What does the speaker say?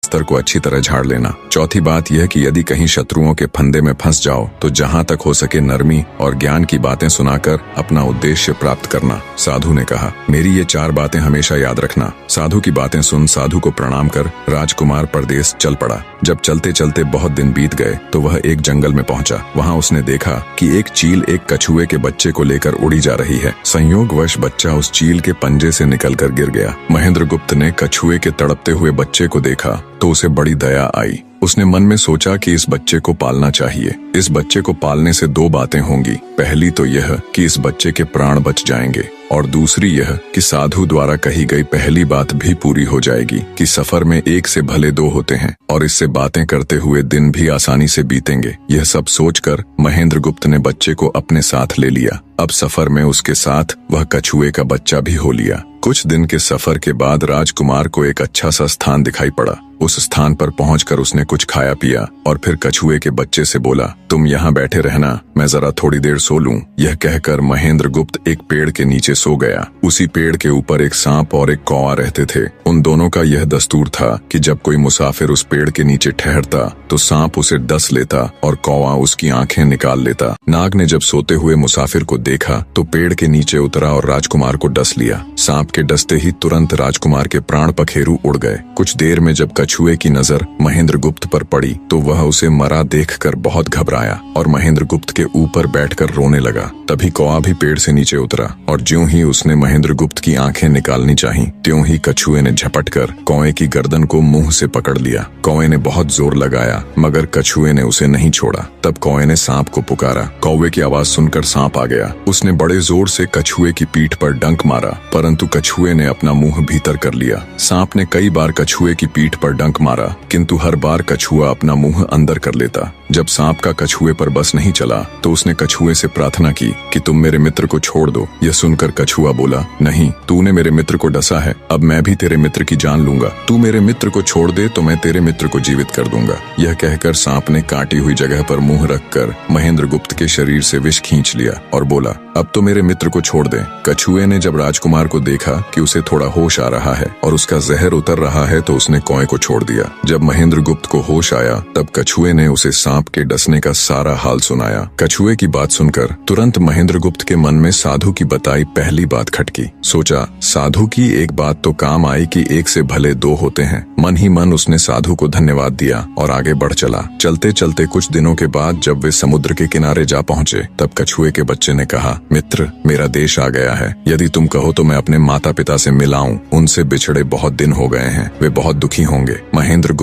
बिस्तर को अच्छी तरह झाड़ लेना। चौथी बात यह कि यदि कहीं शत्रुओं के फंदे में फंस जाओ तो जहां तक हो सके नरमी और ज्ञान की बातें सुनाकर अपना उद्देश्य प्राप्त करना। साधु ने कहा, मेरी ये 4 बातें हमेशा याद रखना। साधु की बातें सुन साधु को प्रणाम कर राजकुमार परदेश चल पड़ा। जब चलते चलते बहुत दिन बीत गए तो वह एक जंगल में पहुंचा। वहां उसने देखा कि एक चील एक कछुए के बच्चे को लेकर उड़ी जा रही है। संयोगवश बच्चा उस चील के पंजे से निकलकर गिर गया। महेंद्रगुप्त ने कछुए के तड़पते हुए बच्चे को देखा तो उसे बड़ी दया आई। उसने मन में सोचा कि इस बच्चे को पालना चाहिए। इस बच्चे को पालने से 2 बातें होंगी। पहली तो यह कि इस बच्चे के प्राण बच जाएंगे और दूसरी यह कि साधु द्वारा कही गई पहली बात भी पूरी हो जाएगी कि सफर में 1 से भले 2 होते हैं और इससे बातें करते हुए दिन भी आसानी से बीतेंगे। यह सब सोचकर महेंद्रगुप्त ने बच्चे को अपने साथ ले लिया। अब सफर में उसके साथ वह कछुए का बच्चा भी हो लिया। कुछ दिन के सफर के बाद राजकुमार को एक अच्छा सा स्थान दिखाई पड़ा। उस स्थान पर पहुंचकर उसने कुछ खाया पिया और फिर कछुए के बच्चे से बोला, तुम यहाँ बैठे रहना, मैं जरा थोड़ी देर सो लूं। यह कहकर महेंद्रगुप्त एक पेड़ के नीचे सो गया। उसी पेड़ के ऊपर एक सांप और एक कौवा रहते थे। उन दोनों का यह दस्तूर था कि जब कोई मुसाफिर उस पेड़ के नीचे ठहरता तो सांप उसे डस लेता और कौवा उसकी आंखें निकाल लेता। नाग ने जब सोते हुए मुसाफिर को देखा तो पेड़ के नीचे उतरा और राजकुमार को डस लिया। सांप के डसते ही तुरंत राजकुमार के प्राण पखेरु उड़ गए। कुछ देर में जब कछुए की नजर महेंद्रगुप्त पर पड़ी तो वह उसे मरा देखकर बहुत घबराया और महेंद्रगुप्त के ऊपर बैठकर रोने लगा। तभी कौवा भी पेड़ से नीचे उतरा और ज्यों ही उसने महेंद्रगुप्त की आंखें निकालनी चाही त्यों ही कछुए ने झपटकर कौवे की गर्दन को मुंह से पकड़ लिया। कौवे ने बहुत जोर लगाया मगर कछुए ने उसे नहीं छोड़ा। तब कौवे ने सांप को पुकारा। कौवे की आवाज सुनकर सांप आ गया। उसने बड़े जोर से कछुए की पीठ पर डंक मारा परंतु कछुए ने अपना मुंह भीतर कर लिया। सांप ने कई बार कछुए की पीठ पर डंक मारा किंतु हर बार कछुआ अपना मुंह अंदर कर लेता। जब सांप का कछुए पर बस नहीं चला तो उसने कछुए से प्रार्थना की कि तुम मेरे मित्र को छोड़ दो। यह सुनकर कछुआ बोला, नहीं, तूने मेरे मित्र को डसा है, अब मैं भी तेरे मित्र की जान लूंगा। तू मेरे मित्र को छोड़ दे तो मैं तेरे मित्र को जीवित कर दूंगा। यह कहकर सांप ने काटी हुई जगह पर मुंह रखकर महेंद्रगुप्त के शरीर से विष खींच लिया और बोला, अब तो मेरे मित्र को छोड़ दे। कछुए ने जब राजकुमार को देखा कि उसे थोड़ा होश आ रहा है और उसका जहर उतर रहा है तो उसने कौवे को छोड़ दिया। जब महेंद्रगुप्त को होश आया तब कछुए ने उसे सांप के डसने का सारा हाल सुनाया। कछुए की बात सुनकर तुरंत महेंद्रगुप्त के मन में साधु की बताई पहली बात खटकी। सोचा, साधु की एक बात तो काम आई कि 1 से भले 2 होते हैं। मन ही मन उसने साधु को धन्यवाद दिया और आगे बढ़ चला। चलते चलते कुछ दिनों के बाद जब वे समुद्र के किनारे जा पहुंचे तब कछुए के बच्चे ने कहा, मित्र, मेरा देश आ गया है। यदि तुम कहो तो मैं अपने माता पिता से मिलाऊं। उनसे बिछड़े बहुत दिन हो गए हैं, वे बहुत दुखी होंगे। महेंद्रगुप्त